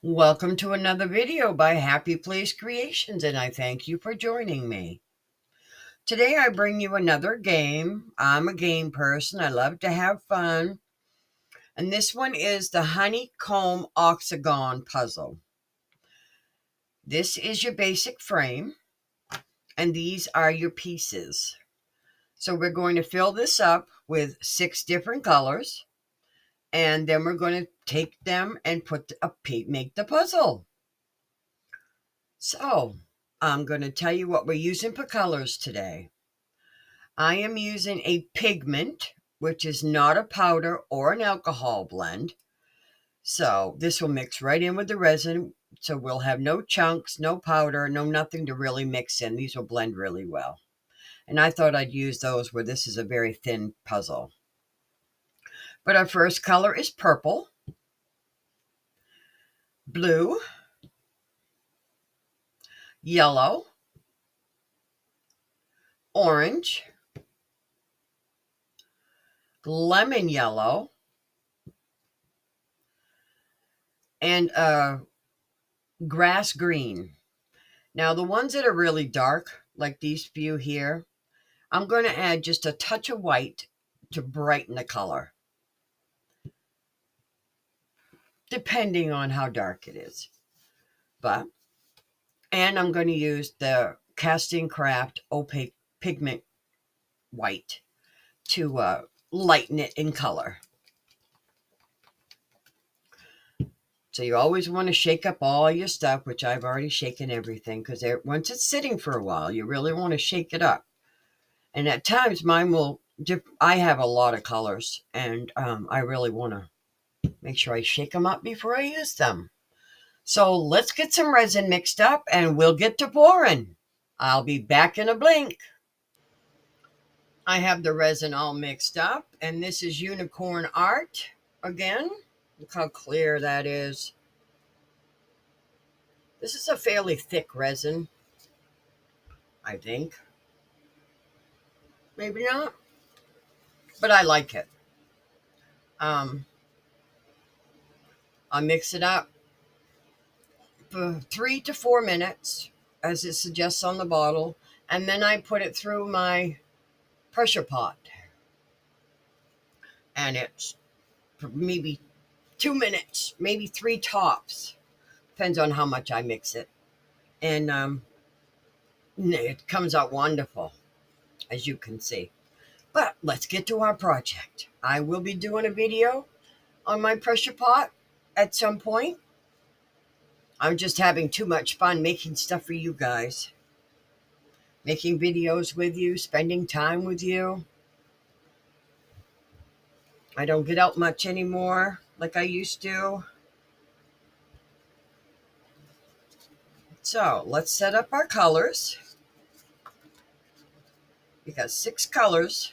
Welcome to another video by Happy Place Creations, and I thank you for joining me. Today I bring you another game. I'm a game person. I love to have fun. And this one is the Honeycomb Hexagon Puzzle. This is your basic frame, and these are your pieces. So we're going to fill this up with 6 different colors, and then we're going to take them and make the puzzle. So I'm going to tell you what we're using for colors today. I am using a pigment, which is not a powder or an alcohol blend. So this will mix right in with the resin. So we'll have no chunks, no powder, no nothing to really mix in. These will blend really well. And I thought I'd use those where this is a very thin puzzle. But our first color is purple, blue, yellow, orange, lemon yellow, and grass green. Now the ones that are really dark, like these few here, I'm going to add just a touch of white to brighten the color, depending on how dark it is. And I'm going to use the Casting Craft Opaque Pigment White to lighten it in color. So you always want to shake up all your stuff, which I've already shaken everything, because once it's sitting for a while, you really want to shake it up. And at times mine will I have a lot of colors, and I really want to make sure I shake them up before I use them. So let's get some resin mixed up and we'll get to pouring. I'll be back in a blink. I have the resin all mixed up, and this is Unicorn Art again. Look how clear that is. This is a fairly thick resin, I think. Maybe not, but I like it. I'll mix it up for 3 to 4 minutes, as it suggests on the bottle, and then I put it through my pressure pot. And it's maybe 2 minutes, maybe 3 tops. Depends on how much I mix it. And it comes out wonderful, as you can see. But let's get to our project. I will be doing a video on my pressure pot at some point. I'm just having too much fun making stuff for you guys. Making videos with you, spending time with you. I don't get out much anymore like I used to. So let's set up our colors. We got 6 colors.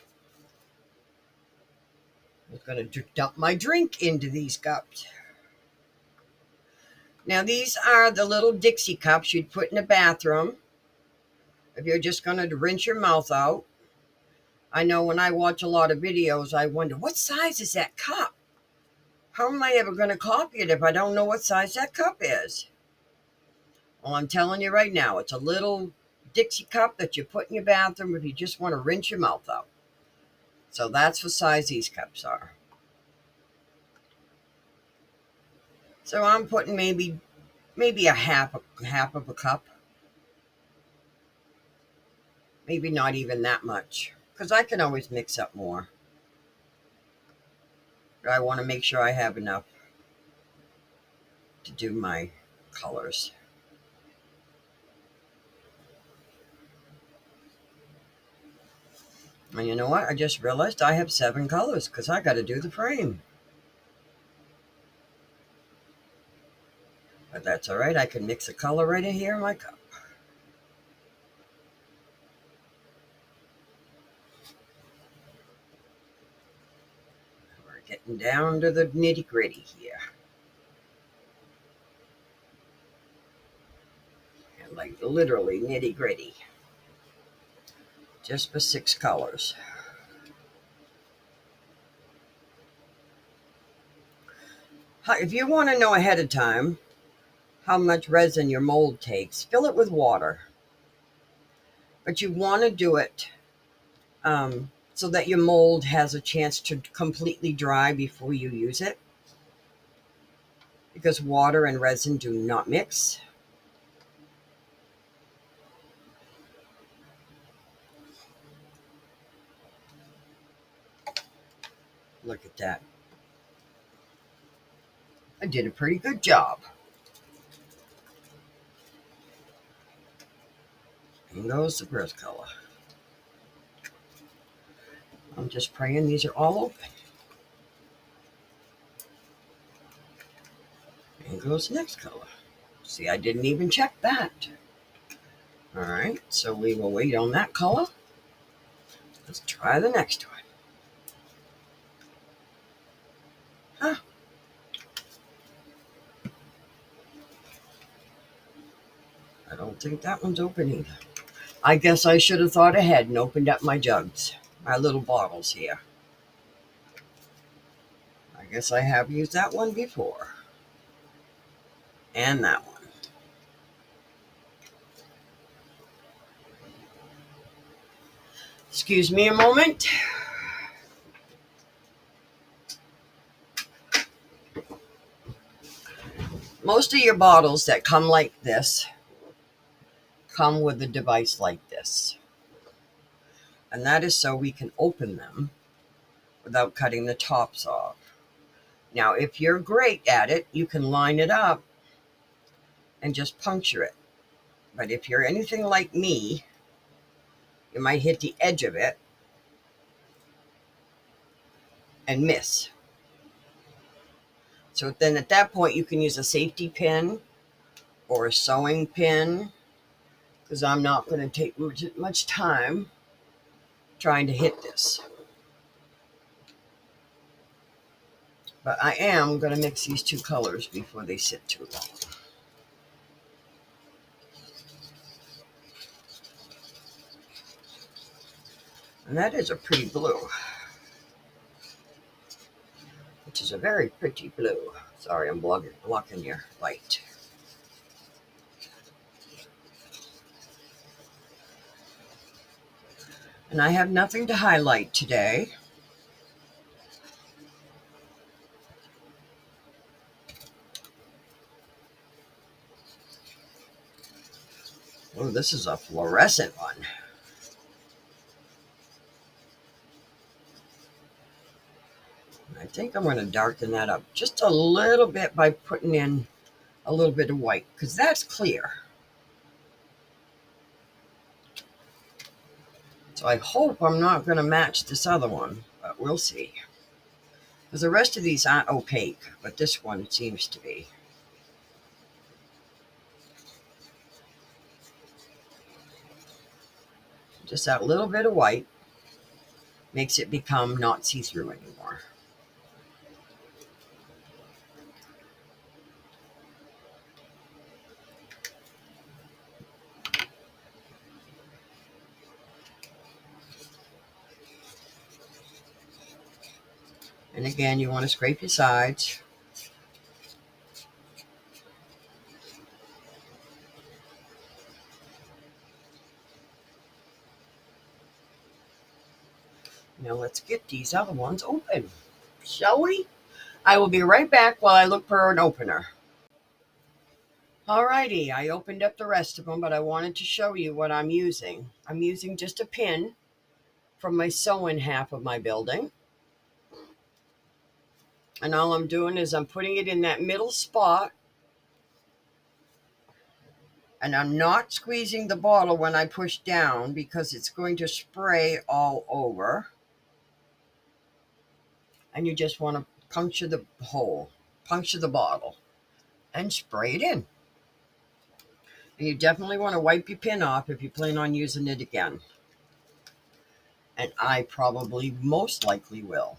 I'm going to dump my drink into these cups. Now these are the little Dixie cups you'd put in a bathroom if you're just going to rinse your mouth out. I know when I watch a lot of videos, I wonder, what size is that cup? How am I ever going to copy it if I don't know what size that cup is? Well, I'm telling you right now, it's a little Dixie cup that you put in your bathroom if you just want to rinse your mouth out. So that's what size these cups are. So I'm putting maybe a half of a cup. Maybe not even that much, because I can always mix up more. But I want to make sure I have enough to do my colors. And you know what? I just realized I have 7 colors because I got to do the frame. But that's all right. I can mix a color right in here in my cup. We're getting down to the nitty gritty here. And like literally nitty gritty. Just for 6 colors. If you want to know ahead of time how much resin your mold takes. Fill it with water. But you want to do it so that your mold has a chance to completely dry before you use it, because water and resin do not mix. Look at that. I did a pretty good job. And goes the first color. I'm just praying these are all open. And goes the next color. See, I didn't even check that. All right, so we will wait on that color. Let's try the next one. Huh. I don't think that one's open either. I guess I should have thought ahead and opened up my jugs, my little bottles here. I guess I have used that one before. And that one. Excuse me a moment. Most of your bottles that come like this come with a device like this. And that is so we can open them without cutting the tops off. Now, if you're great at it, you can line it up and just puncture it. But if you're anything like me, you might hit the edge of it and miss. So then at that point, you can use a safety pin or a sewing pin, because I'm not going to take much time trying to hit this. But I am going to mix these two colors before they sit too long. And that is a pretty blue, which is a very pretty blue. Sorry, I'm blocking your light. And I have nothing to highlight today. Oh, this is a fluorescent one. I think I'm going to darken that up just a little bit by putting in a little bit of white, because that's clear. So I hope I'm not going to match this other one, but we'll see. Because the rest of these aren't opaque, but this one seems to be. Just that little bit of white makes it become not see-through anymore. And again, you want to scrape your sides. Now let's get these other ones open, shall we? I will be right back while I look for an opener. Alrighty, I opened up the rest of them, but I wanted to show you what I'm using. I'm using just a pin from my sewing half of my building. And all I'm doing is I'm putting it in that middle spot. And I'm not squeezing the bottle when I push down, because it's going to spray all over. And you just want to puncture the hole, puncture the bottle, and spray it in. And you definitely want to wipe your pin off if you plan on using it again. And I probably most likely will,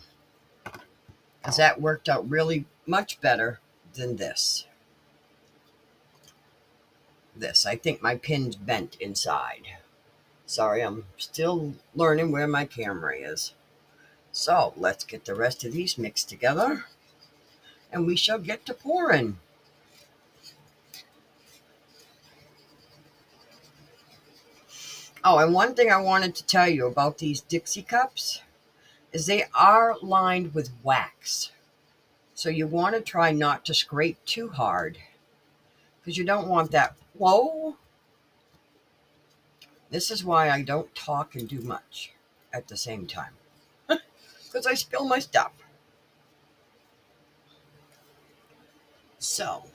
because that worked out really much better than this. I think my pin's bent inside. Sorry, I'm still learning where my camera is. So let's get the rest of these mixed together, and we shall get to pouring. Oh, and one thing I wanted to tell you about these Dixie cups is they are lined with wax. So you want to try not to scrape too hard because you don't want that. Whoa! This is why I don't talk and do much at the same time because I spill my stuff. So,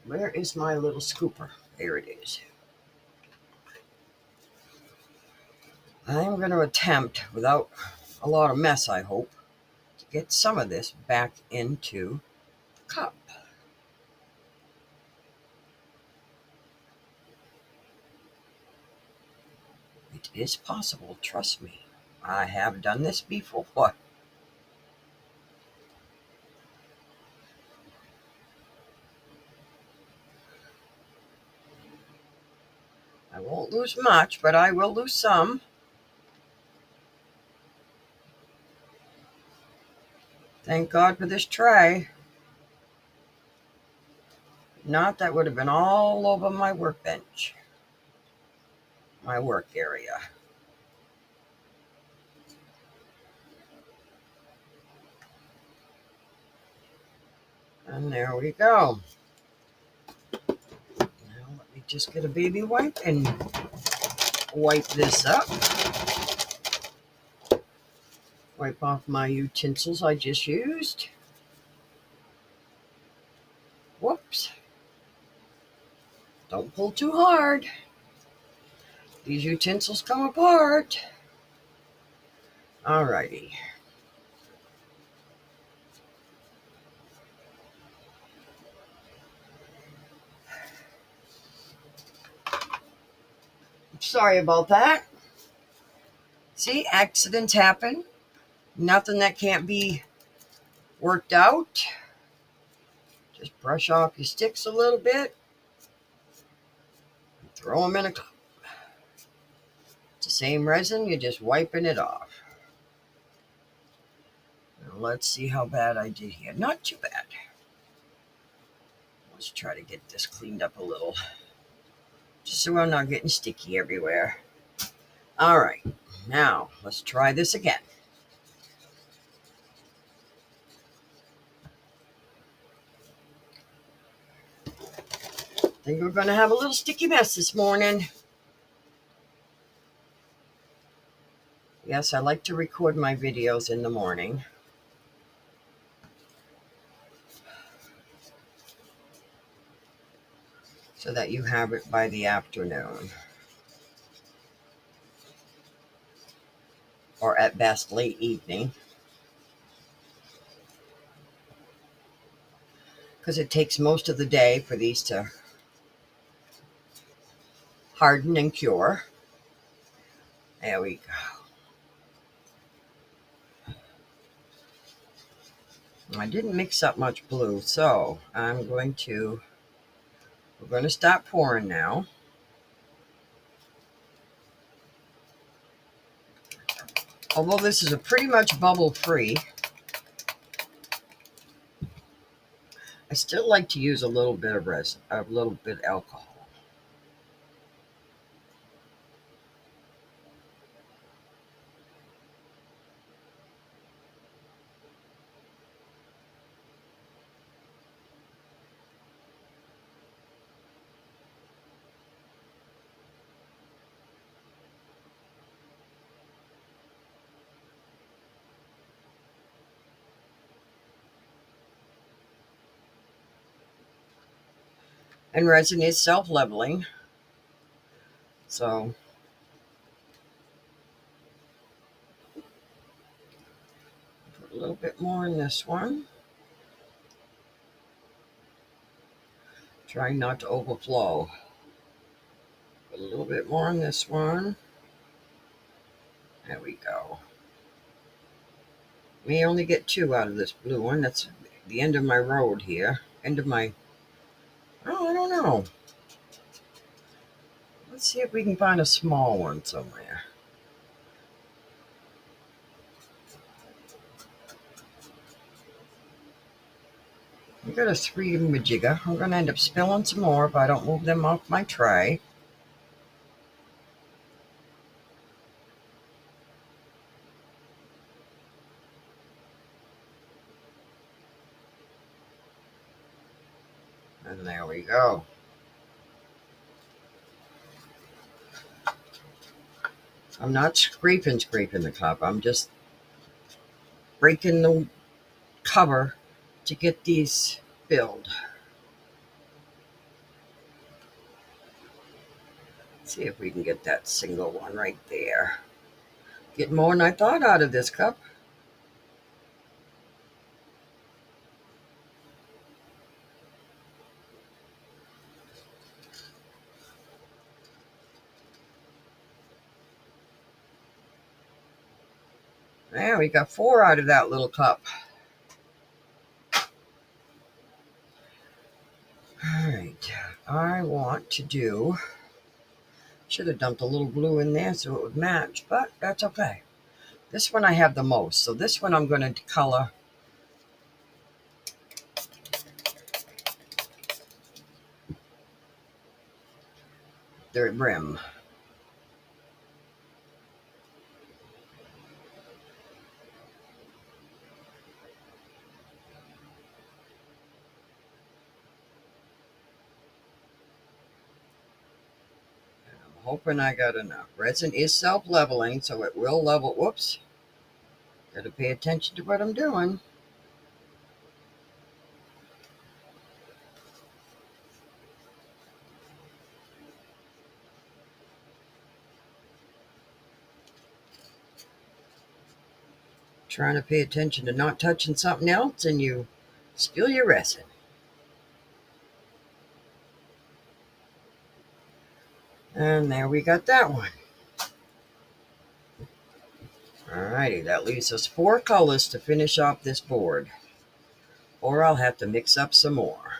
where is my little scooper? There it is. I'm going to attempt, without a lot of mess, I hope, to get some of this back into the cup. It is possible, trust me. I have done this before. I won't lose much, but I will lose some. Thank God for this tray. Not, that would have been all over my workbench, my work area. And there we go. Now let me just get a baby wipe and wipe this up. Wipe off my utensils I just used. Whoops. Don't pull too hard. These utensils come apart. Alrighty. Sorry about that. See, accidents happen. Nothing that can't be worked out. Just brush off your sticks a little bit. Throw them in a cup. It's the same resin, you're just wiping it off. Now let's see how bad I did here. Not too bad. Let's try to get this cleaned up a little, just so I'm not getting sticky everywhere. All right, now let's try this again. I think we're going to have a little sticky mess this morning. Yes, I like to record my videos in the morning. So that you have it by the afternoon. Or at best, late evening. Because it takes most of the day for these to harden and cure. There we go. I didn't mix up much blue, so we're going to stop pouring now. Although this is a pretty much bubble free, I still like to use a little bit of resin, a little bit of alcohol. And resin is self-leveling, so put a little bit more in this one. Trying not to overflow. Put a little bit more in this one. There we go. We only get 2 out of this blue one. That's the end of my road here. End of my... Oh, I don't know. Let's see if we can find a small one somewhere. We got a 3 majigga. I'm going to end up spilling some more if I don't move them off my tray. And there we go. I'm not scraping the cup. I'm just breaking the cover to get these filled. See if we can get that single one right there. Get more than I thought out of this cup. There, we got 4 out of that little cup. Alright, I want to do, should have dumped a little glue in there so it would match, but that's okay. This one I have the most, so this one I'm going to color the rim. Hoping I got enough. Resin is self-leveling, so it will level. Whoops. Gotta pay attention to what I'm doing. Trying to pay attention to not touching something else and you spill your resin. And there we got that one. Alrighty, that leaves us 4 colors to finish off this board. Or I'll have to mix up some more.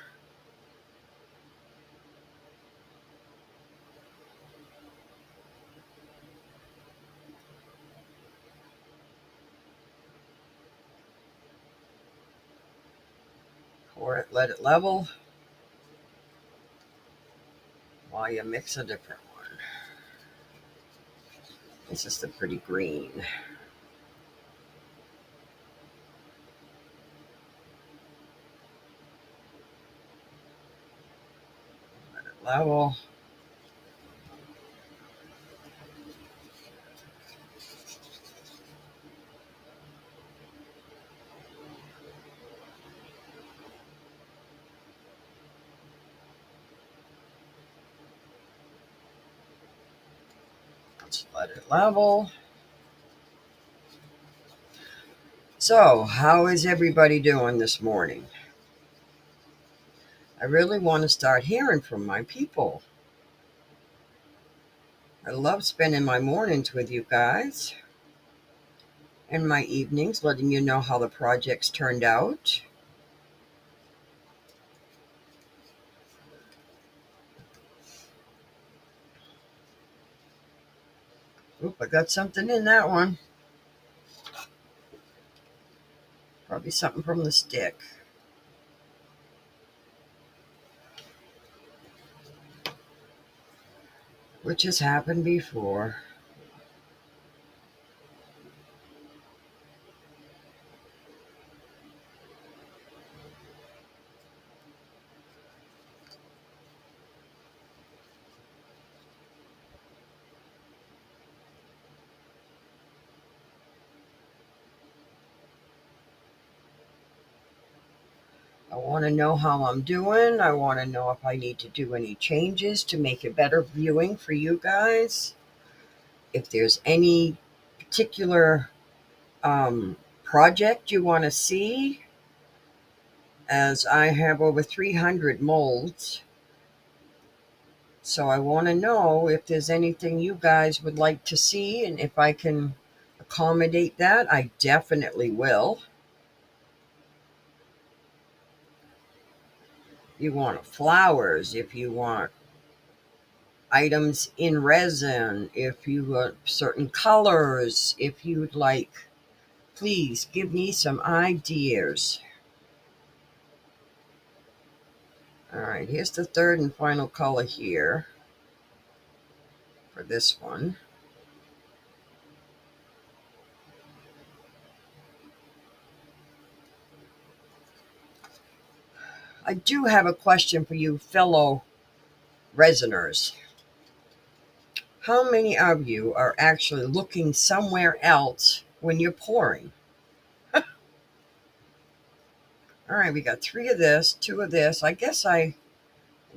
Pour it, let it level while you mix a different one. This is the pretty green. Let it level. Let's let it level. So, how is everybody doing this morning? I really want to start hearing from my people. I love spending my mornings with you guys and my evenings, letting you know how the projects turned out. Oop, I got something in that one. Probably something from the stick. Which has happened before. I want to know how I'm doing. I want to know if I need to do any changes to make it better viewing for you guys. If there's any particular project you want to see, as I have over 300 molds. So I want to know if there's anything you guys would like to see, and if I can accommodate that, I definitely will. You want flowers, if you want items in resin, if you want certain colors, if you'd like, please give me some ideas. All right, here's the third and final color here for this one. I do have a question for you fellow resiners. How many of you are actually looking somewhere else when you're pouring? All right, we got 3 of this, 2 of this. I guess I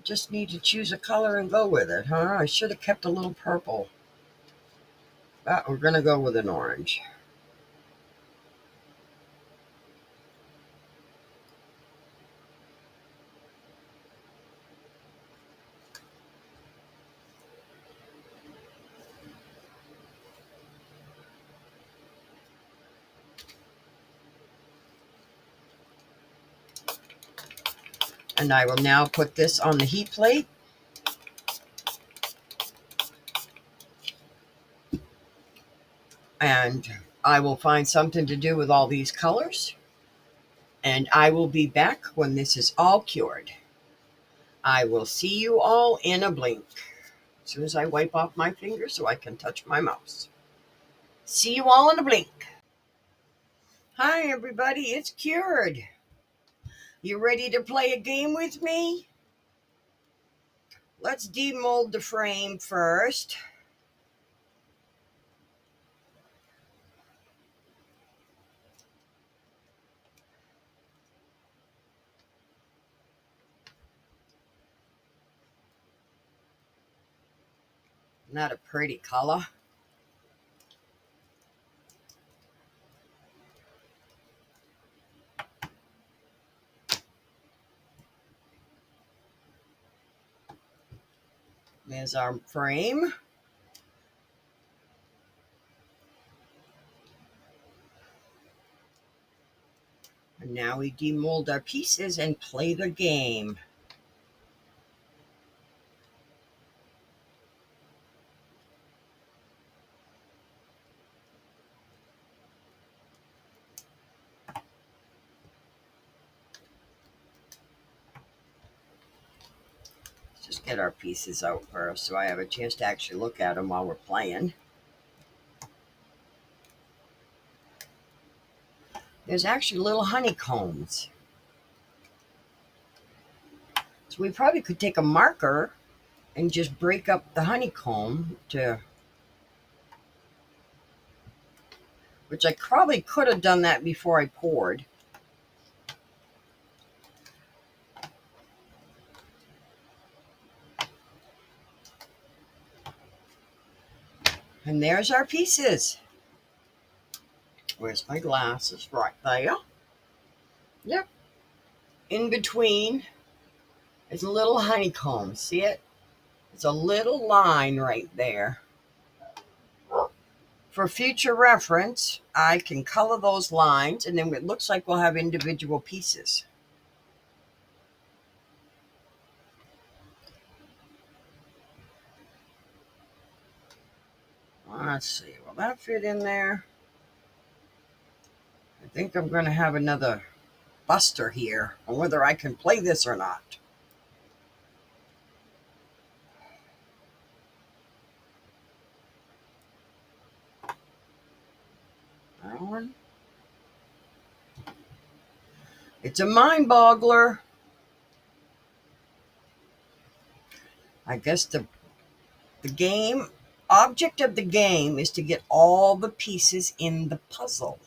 just need to choose a color and go with it, huh? I should have kept a little purple. But we're going to go with an orange. And I will now put this on the heat plate. And I will find something to do with all these colors. And I will be back when this is all cured. I will see you all in a blink. As soon as I wipe off my fingers so I can touch my mouse. See you all in a blink. Hi everybody, it's cured. You ready to play a game with me? Let's demold the frame first. Not a pretty color. There's our frame. And now we demold our pieces and play the game. Let's just get our pieces out first so I have a chance to actually look at them while we're playing. There's actually little honeycombs. So we probably could take a marker and just break up the honeycomb to, which I probably could have done that before I poured. And there's our pieces. Where's my glasses? Right there. Yep. In between is a little honeycomb. See it? It's a little line right there. For future reference, I can color those lines, and then it looks like we'll have individual pieces. Let's see. Will that fit in there? I think I'm going to have another buster here on whether I can play this or not. That one. It's a mind boggler. I guess the game object of the game is to get all the pieces in the puzzle.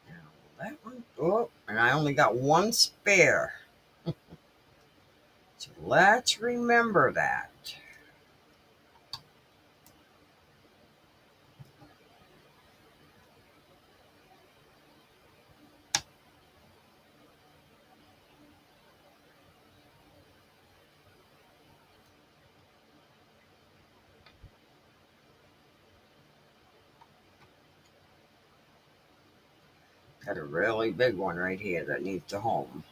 Now, that one. Oh, and I only got one spare. So let's remember that. Got a really big one right here that needs to home.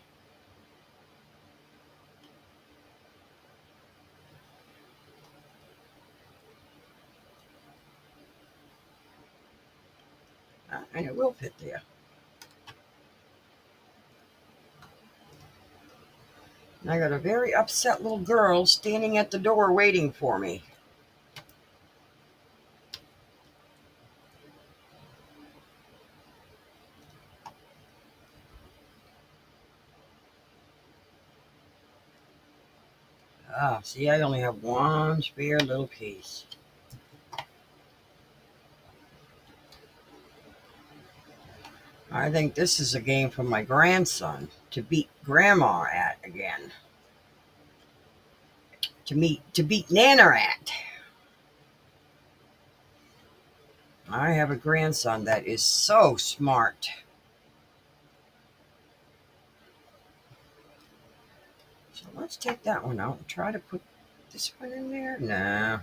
And it will fit there. And I got a very upset little girl standing at the door waiting for me. Ah, see, I only have one spare little piece. I think this is a game for my grandson to beat Grandma at again. To beat Nana at. I have a grandson that is so smart. So let's take that one out and try to put this one in there. Nah.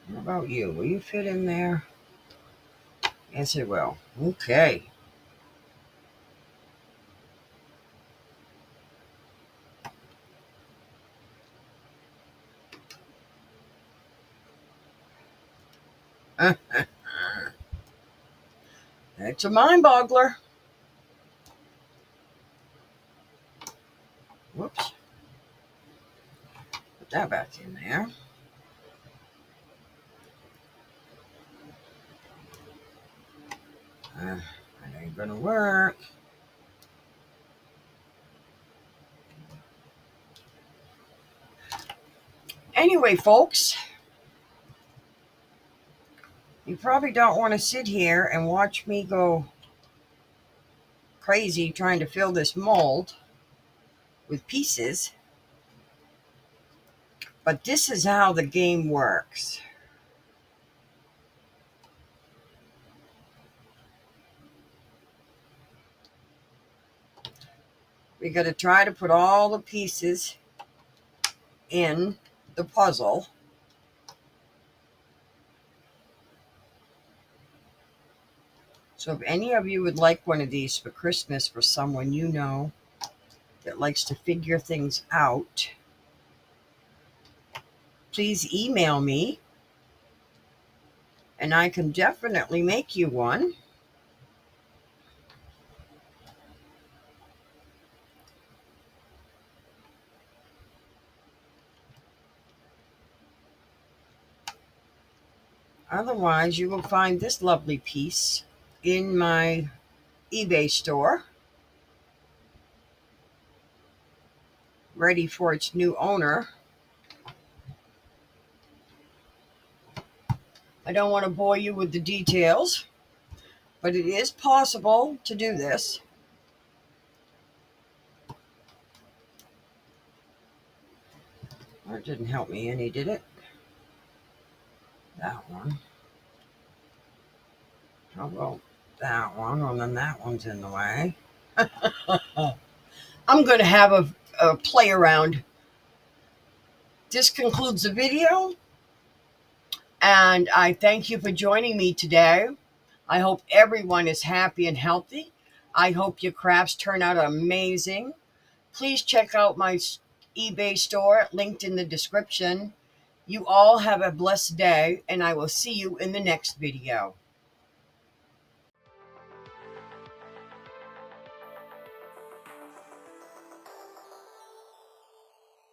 What about you? Will you fit in there? Yes, it will. Okay. It's a mind boggler. Whoops. Put that back in there. That ain't gonna work. Anyway, folks, you probably don't want to sit here and watch me go crazy trying to fill this mold with pieces. But this is how the game works. We got to try to put all the pieces in the puzzle. So if any of you would like one of these for Christmas for someone you know that likes to figure things out, please email me and I can definitely make you one. Otherwise, you will find this lovely piece in my eBay store, ready for its new owner. I don't want to bore you with the details, but it is possible to do this. That didn't help me any, did it? That one. How about that one? Well, then that one's in the way. I'm going to have a play around. This concludes the video, and I thank you for joining me today. I hope everyone is happy and healthy. I hope your crafts turn out amazing. Please check out my eBay store linked in the description. You all have a blessed day, and I will see you in the next video.